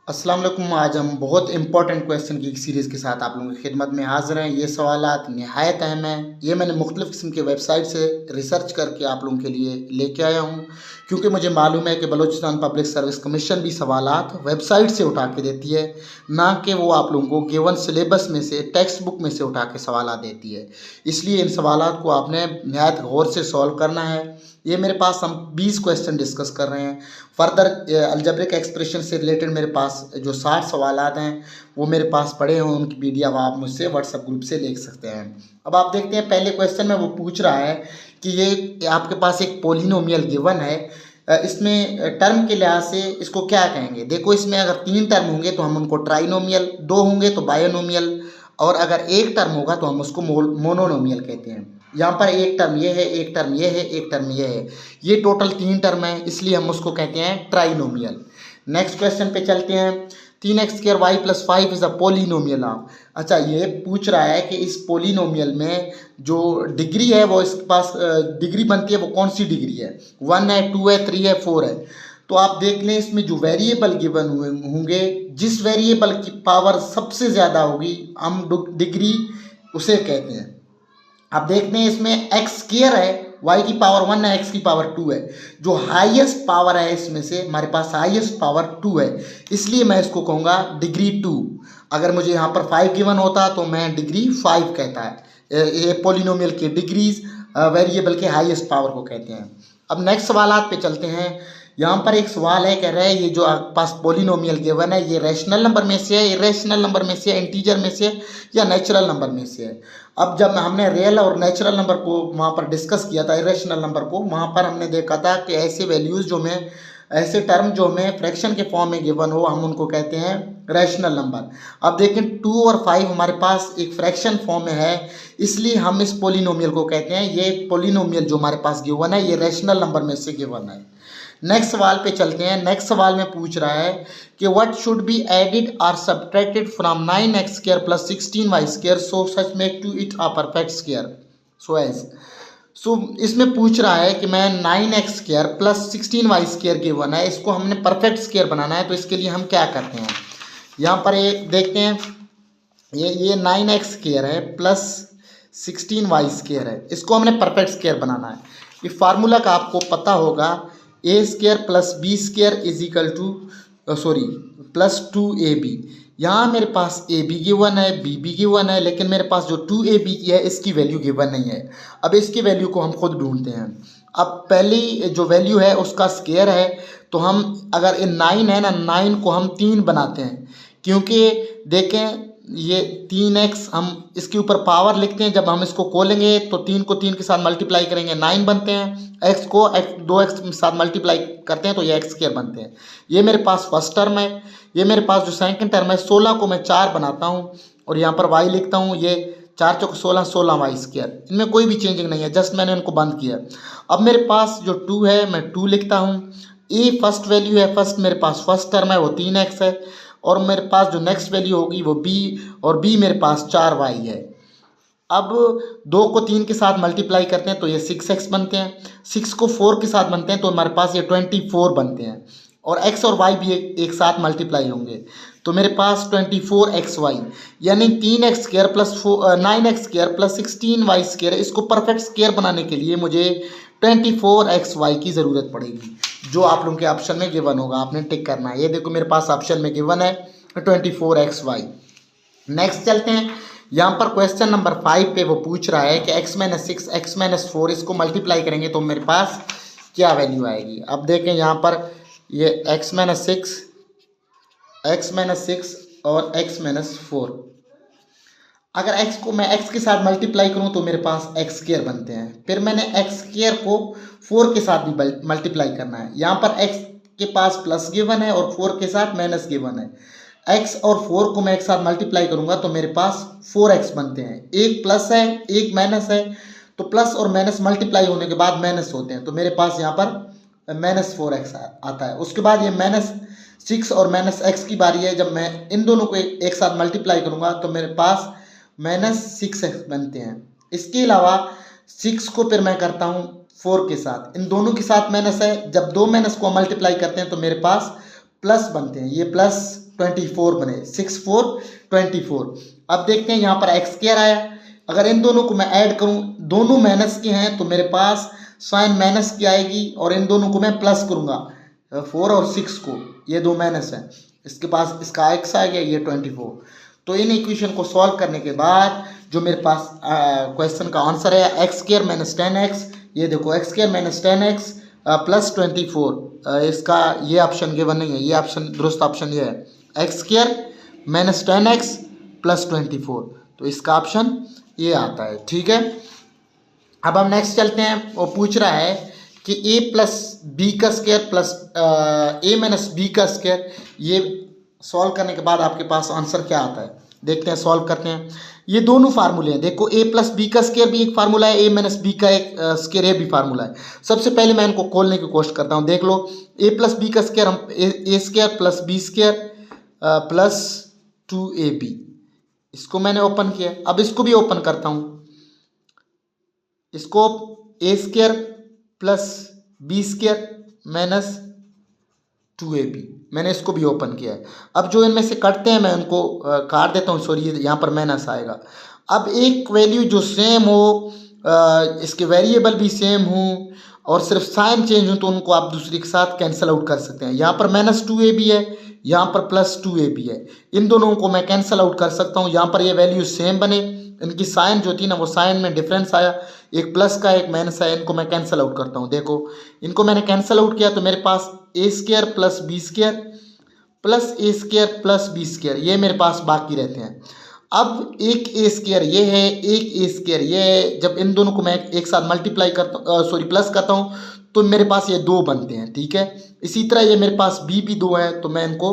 अस्सलाम वालेकुम। आज हम बहुत इंपॉर्टेंट क्वेश्चन की एक सीरीज़ के साथ आप लोगों की खिदमत में हाज़िर हैं। ये सवालात निहायत अहम हैं। ये मैंने मुख्तलिफ़ किस्म के वेबसाइट से रिसर्च करके आप लोगों के लिए लेके आया हूँ, क्योंकि मुझे मालूम है कि बलूचिस्तान पब्लिक सर्विस कमीशन भी सवालात वेबसाइट से उठा के देती है, ना कि वो आप लोगों को गिवन सिलेबस में से, टेक्स्ट बुक में से उठा के सवालात देती है। इसलिए इन सवालात को आपने निहायत गौर से सॉल्व करना है। ये मेरे पास हम 20 क्वेश्चन डिस्कस कर रहे हैं। फर्दर अलजेब्रिक एक्सप्रेशन से रिलेटेड मेरे पास जो 60 सवालात हैं वो मेरे पास पड़े हैं, उनकी पीडीएफ आप मुझसे व्हाट्सएप ग्रुप से ले सकते हैं। अब आप देखते हैं पहले क्वेश्चन में वो पूछ रहा है कि ये आपके पास एक पोलिनोमियल गिवन है, इसमें टर्म के लिहाज से इसको क्या कहेंगे। देखो, इसमें अगर 3 टर्म होंगे तो हम उनको ट्राइनोमियल, 2 होंगे तो बायोनोमियल, और अगर एक टर्म होगा तो हम उसको मोनोनोमियल कहते हैं। यहाँ पर एक टर्म ये है, एक टर्म ये है, एक टर्म ये है, ये टोटल 3 टर्म है, इसलिए हम उसको कहते हैं ट्राइनोमियल। नेक्स्ट क्वेश्चन पे चलते हैं। 3x² y + 5 is a polynomial of. अच्छा, ये पूछ रहा है कि इस पोलिनोमियल में जो डिग्री है वो इसके पास डिग्री बनती है, वो कौन सी डिग्री है। 1 है, 2 है, 3 है, 4 है। तो आप देख लें, इसमें जो वेरिएबल गिवन हुए होंगे, जिस वेरिएबल की पावर सबसे ज़्यादा होगी हम डिग्री उसे कहते हैं। आप देखते हैं इसमें x² है, y की पावर 1 है, x की पावर 2 है। जो हाईएस्ट पावर है इसमें से हमारे पास हाईएस्ट पावर 2 है, इसलिए मैं इसको कहूँगा डिग्री 2। अगर मुझे यहाँ पर 5 गिवन होता तो मैं डिग्री 5 कहता है। ये पोलिनोमियल की डिग्रीज वेरिएबल के हाईएस्ट पावर को कहते हैं। अब नेक्स्ट सवालात पे चलते हैं। यहाँ पर एक सवाल है, कह रहा है ये जो आपके पास पोलिनोमियल गिवन है ये रैशनल नंबर में से है, इरेशनल नंबर में से है, इंटीजर में से या नेचुरल नंबर में से है। अब जब हमने रियल और नेचुरल नंबर को वहाँ पर डिस्कस किया था, इरेशनल नंबर को, वहाँ पर हमने देखा था कि ऐसे वैल्यूज़ जो हमें, ऐसे टर्म जो हमें फ्रैक्शन के फॉर्म में गिवन हो, हम उनको कहते हैं रैशनल नंबर। अब देखें 2 और 5 हमारे पास एक फ्रैक्शन फॉर्म में है, इसलिए हम इस पोलिनोमियल को कहते हैं, ये पोलिनोमियल जो हमारे पास गिवन है ये रैशनल नंबर में से गिवन है। नेक्स्ट सवाल पे चलते हैं। नेक्स्ट सवाल में पूछ रहा है कि व्हाट शुड बी एडिड और subtracted from 9x² + 16y² so such make to it a perfect square so as. So इसमें पूछ रहा है कि मैं 9x² + 16y² गिवन है, इसको हमने परफेक्ट स्क्वायर बनाना है, तो इसके लिए हम क्या करते हैं। यहाँ पर एक देखते हैं, ये 9x² है प्लस 16y² है, इसको हमने परफेक्ट स्क्वायर बनाना है। ये फार्मूला का आपको पता होगा, a² + b² is equal to sorry +2ab। यहाँ मेरे पास ए बी गिवन है, बी बी गिवन है, लेकिन मेरे पास जो 2ab की है इसकी वैल्यू गिवन नहीं है। अब इसकी वैल्यू को हम खुद ढूंढते हैं। अब पहली जो वैल्यू है उसका स्क्वायर है, तो हम अगर ये 9 है ना, 9 को हम 3 बनाते हैं, क्योंकि देखें ये 3x हम इसके ऊपर पावर लिखते हैं, जब हम इसको खोलेंगे तो 3 को 3 के साथ मल्टीप्लाई करेंगे 9 बनते हैं, x को 2x के साथ मल्टीप्लाई करते हैं तो ये x² बनते हैं। ये मेरे पास फर्स्ट टर्म है। ये मेरे पास जो सेकंड टर्म है, 16 को मैं 4 बनाता हूँ और यहाँ पर y लिखता हूँ, ये 4 चौक 16, 16y²। इनमें कोई भी चेंजिंग नहीं है, जस्ट मैंने इनको बंद किया। अब मेरे पास जो 2 है मैं 2 लिखता हूँ। ए फर्स्ट वैल्यू है, फर्स्ट मेरे पास फर्स्ट टर्म है वो 3x है, और मेरे पास जो नेक्स्ट वैल्यू होगी वो b, और b मेरे पास 4y है। अब 2 को 3 के साथ मल्टीप्लाई करते हैं तो ये 6x बनते हैं, 6 को 4 के साथ बनते हैं तो हमारे पास ये 24 बनते हैं, और x और y भी एक साथ मल्टीप्लाई होंगे तो मेरे पास 24xy, यानी 3x² + 9x² + 16y²। इसको परफेक्ट स्क्वायर बनाने के लिए मुझे 24xy की ज़रूरत पड़ेगी, जो आप लोगों के ऑप्शन में गिवन होगा, आपने टिक करना है। ये देखो मेरे पास ऑप्शन में गिवन है 24xy। नेक्स्ट चलते हैं। यहाँ पर क्वेश्चन नंबर 5 पे वो पूछ रहा है कि x - 6 x - 4 इसको मल्टीप्लाई करेंगे तो मेरे पास क्या वैल्यू आएगी। अब देखें यहाँ पर ये x - 6 और x - 4, अगर x को मैं x के साथ मल्टीप्लाई करूँ तो मेरे पास x² बनते हैं। फिर मैंने x² को 4 के साथ भी मल्टीप्लाई करना है। यहाँ पर x के पास प्लस गिवन है और 4 के साथ माइनस गिवन है। x और 4 को मैं एक साथ मल्टीप्लाई करूँगा तो मेरे पास 4x बनते हैं। एक प्लस है, एक माइनस है, तो प्लस और माइनस मल्टीप्लाई होने के बाद माइनस होते हैं, तो मेरे पास यहाँ पर -4x आता है। उसके बाद ये -6 और -x की बारी है। जब मैं इन दोनों को एक साथ मल्टीप्लाई करूँगा तो मेरे पास -6x बनते हैं। इसके अलावा 6 को फिर मैं करता हूँ 4 के साथ, इन दोनों के साथ माइनस है, जब 2 माइनस को मल्टीप्लाई करते हैं तो मेरे पास प्लस बनते हैं, ये प्लस 24 बने, 6 4 24। अब देखते हैं यहाँ पर एक्स स्क्वायर आया, अगर इन दोनों को मैं ऐड करूँ, दोनों माइनस के हैं तो मेरे पास साइन माइनस की आएगी, और इन दोनों को मैं प्लस करूँगा 4 और 6 को, ये दो माइनस है, इसके पास इसका एक्स आ गया, ये 24। तो इन इक्वेशन को सॉल्व करने के बाद जो मेरे पास क्वेश्चन का आंसर है एक्स स्क्वायर माइनस 10x, ये देखो x square minus 10x plus 24, इसका ये ऑप्शन गिवन नहीं है, ये ऑप्शन दुरुस्त ऑप्शन ये है, X square minus 10x plus 24, तो इसका ऑप्शन ये आता है। ठीक है, अब हम नेक्स्ट चलते हैं। वो पूछ रहा है कि a प्लस बी का square plus a minus B का स्क्वायर, ये सॉल्व करने के बाद आपके पास आंसर क्या आता है, देखते हैं, सॉल्व करते हैं। ये दोनों फार्मूले हैं, देखो a प्लस बी का स्क्वायर भी एक फार्मूला है, a माइनस बी का एक स्क्वायर ये भी फार्मूला है। सबसे पहले मैं इनको खोलने की कोशिश करता हूँ, देख लो a प्लस बी का स्क्वायर हम a square plus B square plus 2ab, इसको मैंने ओपन किया, अब इसको भी ओपन करता हूँ, इसको a square plus B square minus 2ab, मैंने इसको भी ओपन किया है। अब जो इनमें से कटते हैं मैं उनको काट देता हूँ, सॉरी यहाँ पर माइनस आएगा। अब एक वैल्यू जो सेम हो, इसके वेरिएबल भी सेम हो और सिर्फ साइन चेंज हो, तो उनको आप दूसरे के साथ कैंसिल आउट कर सकते हैं। यहाँ पर माइनस 2ab है, यहाँ पर प्लस 2ab है, इन दोनों को मैं कैंसिल आउट कर सकता हूँ। यहाँ पर ये वैल्यू सेम बने, इनकी साइन जो थी ना वो साइन में डिफरेंस आया, एक प्लस का एक माइनस है, इनको मैं कैंसिल आउट करता हूँ। देखो इनको मैंने कैंसिल आउट किया तो मेरे पास a square plus B square plus a square plus B square, ये मेरे पास बाकी रहते हैं। अब एक a स्क्वायर ये है, एक a स्क्वायर ये है, जब इन दोनों को मैं एक साथ मल्टीप्लाई करता हूँ, सॉरी प्लस करता हूँ, तो मेरे पास ये 2 बनते हैं। ठीक है, इसी तरह ये मेरे पास b भी 2 है, तो मैं इनको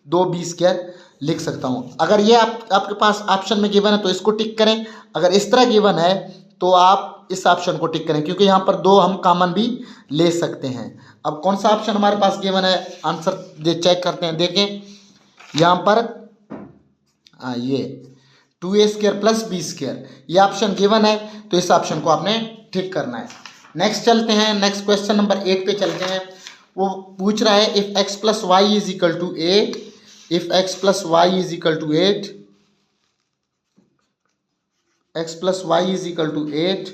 2b स्क्वायर लिख सकता हूँ। अगर ये आपके पास ऑप्शन में गिवन है तो इसको टिक करें, अगर इस तरह गिवन है तो आप इस ऑप्शन को टिक करें, क्योंकि यहाँ पर 2 हम कॉमन भी ले सकते हैं। अब कौन सा ऑप्शन हमारे पास गिवन है, आंसर चेक करते हैं, देखें यहाँ पर ये 2a square plus B square ये ऑप्शन गिवन है, तो इस ऑप्शन को आपने टिक करना है। नेक्स्ट चलते हैं, नेक्स्ट क्वेश्चन नंबर 8 पे चलते हैं। वो पूछ रहा है if x plus Y is equal to 8, if x plus y is equal to 8, x plus y is equal to 8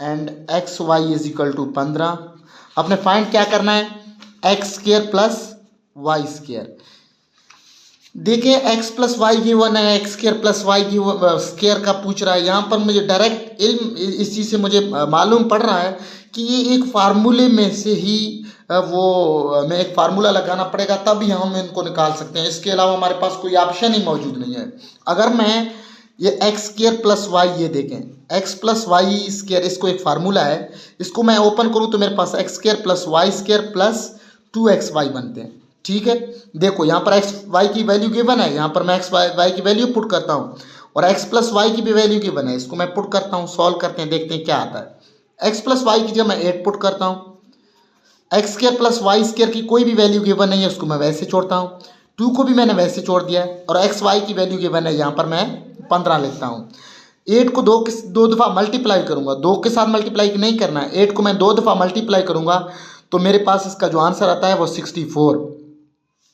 and x y is equal to 15, अपने फाइंड क्या करना है, X square plus Y square. देखिए x plus Y given है, X square plus Y square का पूछ रहा है। यहाँ पर मुझे डायरेक्ट इल्म इस चीज़ से मुझे मालूम पड़ रहा है कि ये एक फार्मूले में से ही वो मैं एक फार्मूला लगाना पड़ेगा, तभी हम इनको निकाल सकते हैं। इसके अलावा हमारे पास कोई ऑप्शन ही मौजूद नहीं है। अगर मैं ये एक्स स्क्वायर प्लस वाई, ये देखें एक्स प्लस वाई स्क्वायर, इसको एक फार्मूला है, इसको मैं ओपन करूँ तो मेरे पास x square plus Y square plus 2xy बनते हैं। ठीक है, देखो यहाँ पर एक्स वाई की वैल्यू गिवन है, यहाँ पर मैं एक्स वाई की वैल्यू पुट करता हूँ और एक्स प्लस वाई की भी वैल्यू गिवन है, इसको मैं पुट करता हूँ, सॉल्व करते हैं, देखते हैं क्या आता है। एक्स प्लस वाई की जगह मैं 8 पुट करता हूँ, X square plus Y square की कोई भी वैल्यू गिवन नहीं है, उसको मैं वैसे छोड़ता हूँ, 2 को भी मैंने वैसे छोड़ दिया है, और एक्स वाई की वैल्यू गिवन है, यहाँ पर मैं 15 लिखता हूँ। 8 को 2 दफ़ा मल्टीप्लाई करूँगा, 2 के साथ मल्टीप्लाई नहीं करना है, 8 को मैं 2 दफ़ा मल्टीप्लाई करूँगा तो मेरे पास इसका जो आंसर आता है वो 64।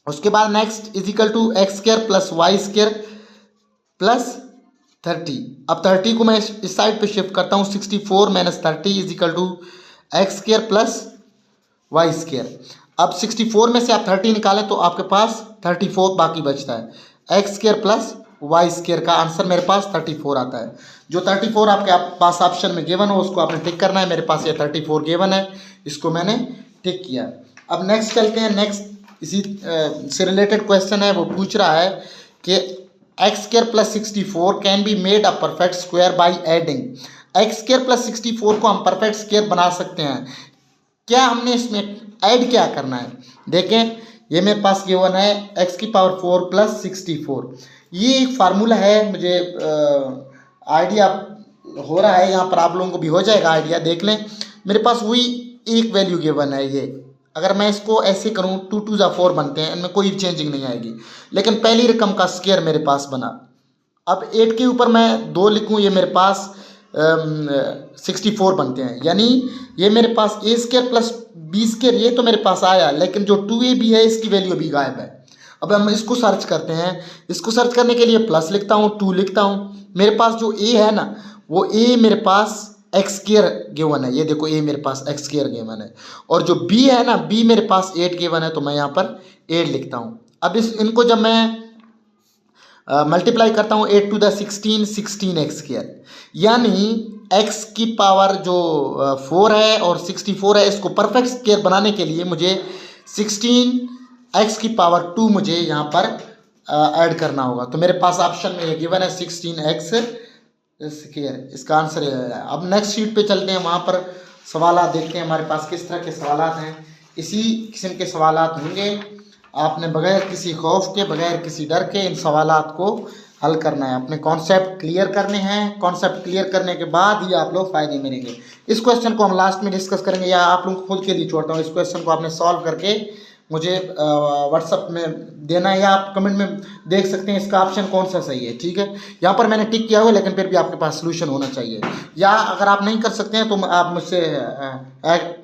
उसके बाद next is equal to X square plus Y square plus 30। अब 30 को मैं इस साइड पे शिफ्ट करता हूँ, 64 minus 30 is equal to X square plus Y square. अब 64 में से आप 30 निकालें तो आपके पास 34 बाकी बचता है। X square plus Y square का आंसर मेरे पास 34 आता है। जो 34 आपके पास ऑप्शन में गिवन हो उसको आपने टिक करना है। मेरे पास ये 34 गिवन है, इसको मैंने टिक किया। अब नेक्स्ट चलते हैं। नेक्स्ट इसी से रिलेटेड क्वेश्चन है। वो पूछ रहा है कि x square plus 64 can be made a perfect square by adding. X square plus 64 को हम परफेक्ट स्क्वायर बना सकते हैं। क्या हमने इसमें ऐड क्या करना है? देखें, ये मेरे पास गिवन है एक्स की पावर 4 प्लस 64। ये एक फार्मूला है, मुझे आइडिया हो रहा है, यहाँ पर आप लोगों को भी हो जाएगा आइडिया। देख लें, मेरे पास वही एक वैल्यू गिवन है। ये अगर मैं इसको ऐसे करूँ 2 2 जा 4 बनते हैं, इनमें कोई चेंजिंग नहीं आएगी। लेकिन पहली रकम का स्क्वायर मेरे पास बना। अब 8 के ऊपर मैं 2 लिखूँ, ये मेरे पास 64 बनते हैं। यानी ये मेरे पास ए स्क्वायर प्लस बी स्क्वायर ये तो मेरे पास आया, लेकिन जो 2ab है इसकी वैल्यू अभी गायब है। अब हम इसको सर्च करते हैं। इसको सर्च करने के लिए प्लस लिखता हूँ, 2 लिखता हूँ। मेरे पास जो ए है ना, वो ए मेरे पास एक्स स्क्वायर गिवन है। ये देखो ए मेरे पास एक्स स्क्वायर गिवन है। और जो बी है ना, बी मेरे पास 8 गिवन है, तो मैं यहाँ पर 8 लिखता हूँ। अब इनको जब मैं मल्टीप्लाई करता हूँ 8 टू द 16 एक्स स्क्वायर, यानी एक्स की पावर जो 4 है और 64 है, इसको परफेक्ट स्क्वायर बनाने के लिए मुझे 16 एक्स की पावर 2 मुझे यहाँ पर ऐड करना होगा। तो मेरे पास ऑप्शन में ये गिवन है 16 एक्स स्क्वायर, इसका आंसर ये है। अब नेक्स्ट शीट पे चलते हैं, वहाँ पर सवाल देखते हैं हमारे पास किस तरह के सवाल हैं। इसी किस्म के सवाल होंगे। आपने बगैर किसी खौफ के, बगैर किसी डर के इन सवालात को हल करना है। अपने कॉन्सेप्ट क्लियर करने हैं। कॉन्सेप्ट क्लियर करने के बाद ही आप लोग फ़ायदे मिलेंगे। इस क्वेश्चन को हम लास्ट में डिस्कस करेंगे, या आप लोग खुद के लिए छोड़ता हूँ। इस क्वेश्चन को आपने सॉल्व करके मुझे व्हाट्सअप में देना है, या आप कमेंट में देख सकते हैं इसका ऑप्शन कौन सा सही है। ठीक है, यहाँ पर मैंने टिक किया हुआ है, लेकिन फिर भी आपके पास सोल्यूशन होना चाहिए। या अगर आप नहीं कर सकते हैं तो आप मुझसे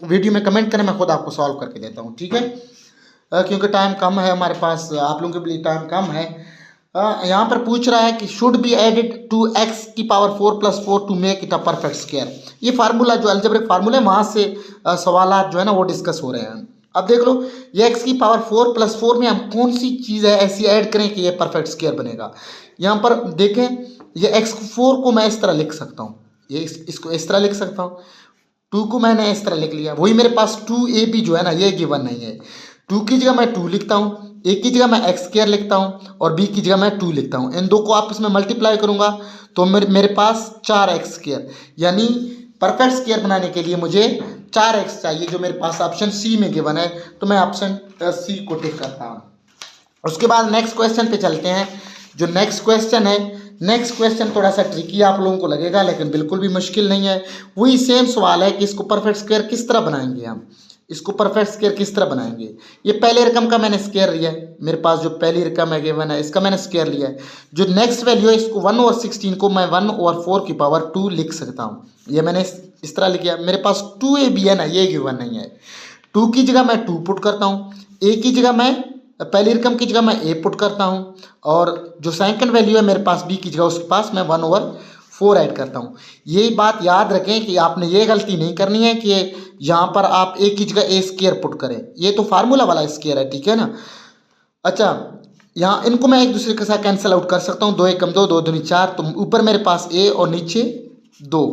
वीडियो में कमेंट करें, मैं खुद आपको सॉल्व करके देता हूँ। ठीक है, क्योंकि टाइम कम है हमारे पास, आप लोगों के लिए टाइम कम है। यहाँ पर पूछ रहा है कि should be added to x की power 4 + 4 to make it a perfect square. ये फार्मूला जो अलजेब्रिक फार्मूला है, वहाँ से सवालात जो है ना वो डिस्कस हो रहे हैं। अब देख लो, ये एक्स की पावर 4 + 4 में हम कौन सी चीज़ है ऐसी ऐड करें कि ये परफेक्ट स्क्वायर बनेगा। यहाँ पर देखें, ये x4 को मैं इस तरह लिख सकता हूँ, ये इसको इस तरह लिख सकता हूँ। 2 को मैंने इस तरह लिख लिया। वही मेरे पास 2ab जो है ना, ये गिवन नहीं है। 2 की जगह मैं 2 लिखता हूँ, a की जगह मैं x² लिखता हूँ, और b की जगह मैं 2 लिखता हूँ। इन दो को आपस में मल्टीप्लाई करूँगा तो मेरे पास 4x², यानी परफेक्ट स्क्वायर बनाने के लिए मुझे 4x चाहिए, जो मेरे पास ऑप्शन सी में गिवन है। तो मैं ऑप्शन सी को टिक करता हूँ। उसके बाद नेक्स्ट क्वेश्चन पे चलते हैं। जो नेक्स्ट क्वेश्चन है, नेक्स्ट क्वेश्चन थोड़ा सा ट्रिकी आप लोगों को लगेगा, लेकिन बिल्कुल भी मुश्किल नहीं है। वही सेम सवाल है कि इसको परफेक्ट स्क्वायर किस तरह बनाएंगे हम, इसको परफेक्ट स्क्वायर किस तरह बनाएंगे। ये पहले रकम का मैंने स्क्वायर लिया है, मेरे पास जो पहली रकम है गिवन है, इसका मैंने स्क्वायर लिया है। जो नेक्स्ट वैल्यू है, इसको 1/16 को मैं 1/4 की पावर 2 लिख सकता हूँ। ये मैंने इस तरह लिखा। मेरे पास 2ab है ना, ये गिवन नहीं है। 2 की जगह मैं 2 पुट करता हूँ, a की जगह मैं पहली रकम की जगह मैं a पुट करता हूँ, और जो सेकंड वैल्यू है मेरे पास b की जगह, उसके पास मैं 1/4 ऐड करता हूँ। यही बात याद रखें कि आपने ये गलती नहीं करनी है कि यहाँ पर आप a की जगह a² पुट करें। ये तो फार्मूला वाला स्क्वायर है, ठीक है ना। अच्छा, यहाँ इनको मैं एक दूसरे के साथ कैंसिल आउट कर सकता हूँ। 2 × 1 = 2, 2 दूनी 4। तो ऊपर मेरे पास a और नीचे 2,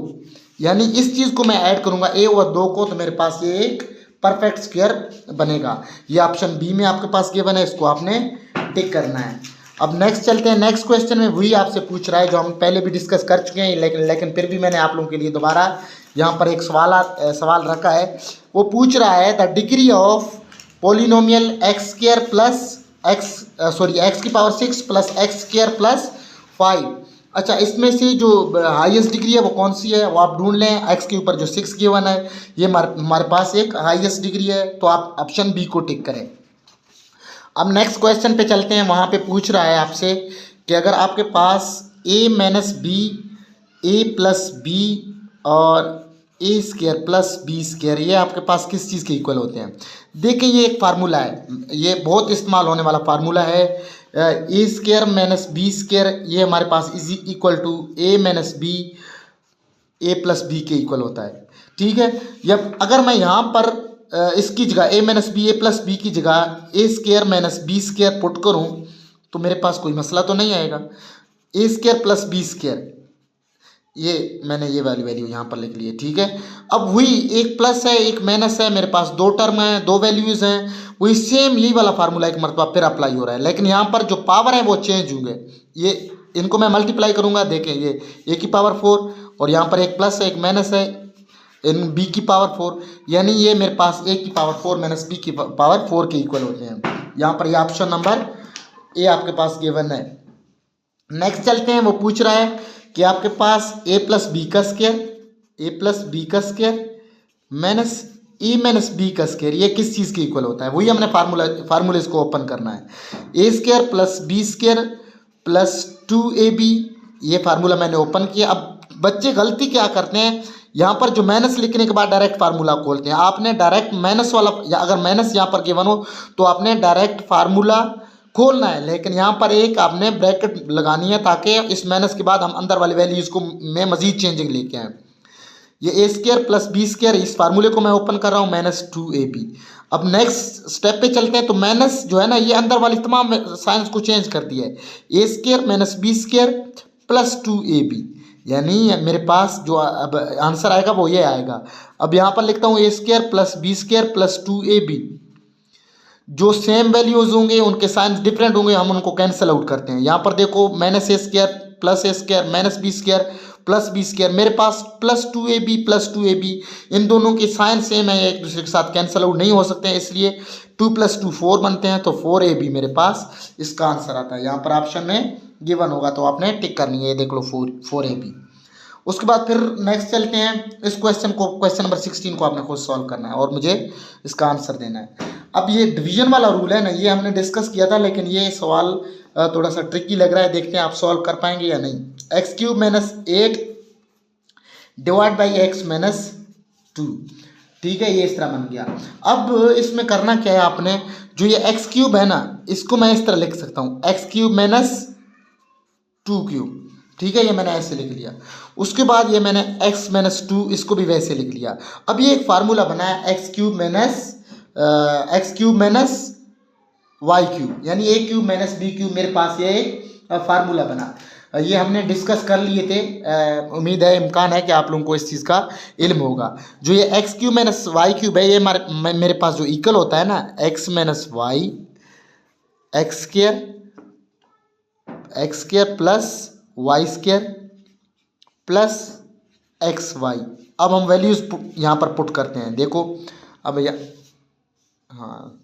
यानी इस चीज़ को मैं ऐड करूँगा a और 2 को, तो मेरे पास ये एक परफेक्ट स्क्वायर बनेगा। ये ऑप्शन बी में आपके पास गिवन है, इसको आपने टिक करना है। अब नेक्स्ट चलते हैं। नेक्स्ट क्वेश्चन में वही आपसे पूछ रहा है जो हम पहले भी डिस्कस कर चुके हैं, लेकिन फिर भी मैंने आप लोगों के लिए दोबारा यहाँ पर एक सवाल रखा है। वो पूछ रहा है the degree of polynomial x² plus x की पावर 6 + x² + 5। अच्छा, इसमें से जो हाईएस्ट डिग्री है वो कौन सी है, वो आप ढूंढ लें। x के ऊपर जो 6 गिवन है, ये हमारे पास एक हाईएस्ट डिग्री है, तो आप ऑप्शन बी को टिक करें। अब नेक्स्ट क्वेश्चन पे चलते हैं। वहाँ पे पूछ रहा है आपसे कि अगर आपके पास a - b, a + b और a² + b², ये आपके पास किस चीज़ के इक्वल होते हैं। देखिए, ये एक फार्मूला है, ये बहुत इस्तेमाल होने वाला फार्मूला है। a² - b², ये हमारे पास is equal to a - b, a + b के इक्वल होता है। ठीक है, जब अगर मैं यहाँ पर इसकी जगह a - b, a + b की जगह a² - b² पुट करूँ तो मेरे पास कोई मसला तो नहीं आएगा। a² + b², ये मैंने ये वाली वैल्यू यहाँ पर लिख ली है। ठीक है, अब वही एक प्लस है एक माइनस है, मेरे पास 2 टर्म है, 2 वैल्यूज़ हैं, वही सेम यही वाला फार्मूला एक मरतबा फिर अप्लाई हो रहा है, लेकिन यहाँ पर जो पावर है वो चेंज होंगे। ये इनको मैं मल्टीप्लाई करूँगा, देखें ये a की पावर 4 और यहाँ पर एक प्लस है एक माइनस है, इन b की पावर 4, यानी ये मेरे पास a की पावर 4 - b की पावर 4 के इक्वल होते हैं। यहाँ पर ये ऑप्शन नंबर ए आपके पास गिवन है। नेक्स्ट चलते हैं। वो पूछ रहा है कि आपके पास a + b² minus a - b का स्क्वायर, ये किस चीज़ के इक्वल होता है। वही हमने फार्मूले इसको ओपन करना है। a² + b² + 2ab, ये फार्मूला मैंने ओपन किया। अब बच्चे गलती क्या करते हैं, यहाँ पर जो माइनस लिखने के बाद डायरेक्ट फार्मूला खोलते हैं। आपने डायरेक्ट माइनस वाला, या अगर माइनस यहाँ पर गिवन हो तो आपने डायरेक्ट फार्मूला खोलना है, लेकिन यहाँ पर एक आपने ब्रैकेट लगानी है ताकि इस माइनस के बाद हम अंदर वाली वैल्यूज़ को में मजीद चेंजिंग लेके आएँ। ये ए स्क्वायर प्लस बी स्क्वायर, इस फार्मूले को मैं ओपन कर रहा हूँ, -2ab। अब नेक्स्ट स्टेप पे चलते हैं। तो माइनस जो है ना, ये अंदर वाली तमाम साइंस को चेंज कर दिया है। A square minus b square plus 2ab, यानी मेरे पास जो अब आंसर आएगा वो ये आएगा। अब यहाँ पर लिखता हूँ a square plus B square plus 2ab। जो सेम वैल्यूज होंगे उनके साइंस डिफरेंट होंगे, हम उनको कैंसिल आउट करते हैं। यहाँ पर देखो minus a square plus a square minus b square plus B square, मेरे पास प्लस 2ab इन दोनों की साइन सेम है, एक दूसरे के साथ कैंसिल आउट नहीं हो सकते हैं, इसलिए 2 + 2 4 बनते हैं। तो 4ab मेरे पास इसका आंसर आता है। यहाँ पर ऑप्शन में गिवन होगा तो आपने टिक करनी है, देख लो 4ab। उसके बाद फिर नेक्स्ट चलते हैं। इस क्वेश्चन नंबर 16 को आपने खुद सॉल्व करना है और मुझे इसका आंसर देना है। अब ये डिवीजन वाला रूल है ना, ये हमने डिस्कस किया था, लेकिन ये सवाल थोड़ा सा ट्रिकी लग रहा है। देखते हैं आप सॉल्व कर पाएंगे या नहीं। x³ - 8 डिवाइड बाई x - 2, ठीक है, ये इस तरह बन गया। अब इसमें करना क्या है आपने, जो ये x³ है ना, इसको मैं इस तरह लिख सकता हूँ, x³ - 2³ ठीक है, ये मैंने ऐसे लिख लिया। उसके बाद ये मैंने x - 2 इसको भी वैसे लिख लिया। अब ये एक फार्मूला बना है x³ - y³, यानी a³ - b³, मेरे पास ये एक फार्मूला बना। ये हमने डिस्कस कर लिए थे। उम्मीद है, इम्कान है कि आप लोगों को इस चीज़ का इल्म होगा। जो ये x³ - y³ है, ये मेरे पास जो इक्वल होता है ना, x - y x² plus y² plus xy। अब हम वैल्यूज़ यहाँ पर पुट करते हैं। देखो अब हाँ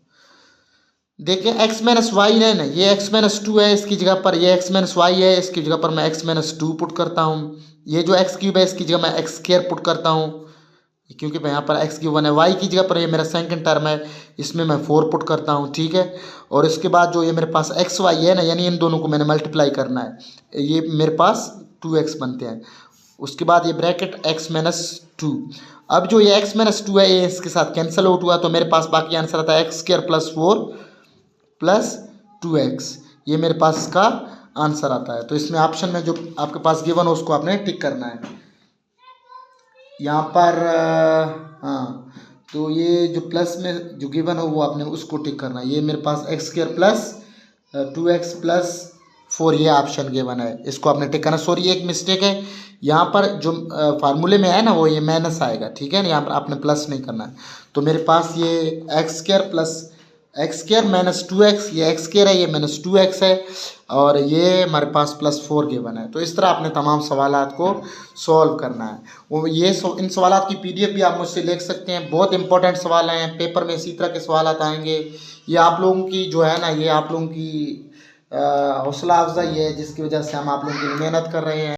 देखिए, x - y है ना, ये x - 2 है, इसकी जगह पर ये x - y है, इसकी जगह पर मैं x - 2 पुट करता हूँ। ये जो x³ है, इसकी जगह मैं x² पुट करता हूँ, क्योंकि मैं यहाँ पर x³ है। y की जगह पर ये मेरा सेकंड टर्म है, इसमें मैं 4 पुट करता हूँ, ठीक है। और इसके बाद जो ये मेरे पास xy है ना, यानी इन दोनों को मैंने मल्टीप्लाई करना है, ये मेरे पास 2x बनते हैं। उसके बाद ये ब्रैकेट x - 2। अब जो ये x - 2 है, ये इसके साथ कैंसिल आउट हुआ, तो मेरे पास बाकी आंसर आता है x² + 4 + 2x। ये मेरे पास इसका आंसर आता है। तो इसमें ऑप्शन में जो आपके पास गिवन हो उसको आपने टिक करना है। यहाँ पर हाँ, तो ये जो प्लस में जो गिवन हो वो आपने उसको टिक करना है। ये मेरे पास x² + 2x + 4 ये ऑप्शन गिवन है, इसको आपने टिक करना। सॉरी, एक मिस्टेक है, यहाँ पर जो फार्मूले में है ना, वो ये माइनस आएगा, ठीक है ना, यहाँ पर आपने प्लस नहीं करना है। तो मेरे पास ये x² - 2x, ये x² है, ये -2x है, और ये हमारे पास +4 गिवन है। तो इस तरह आपने तमाम सवालात को सॉल्व करना है। वो ये इन सवालात की PDF भी आप मुझसे लिख सकते हैं। बहुत इंपॉर्टेंट सवाल हैं, पेपर में इसी तरह के सवालात आएंगे। ये आप लोगों की जो है ना, ये आप लोगों की हौसला अफजाई है, जिसकी वजह से हम आप लोगों की मेहनत कर रहे हैं।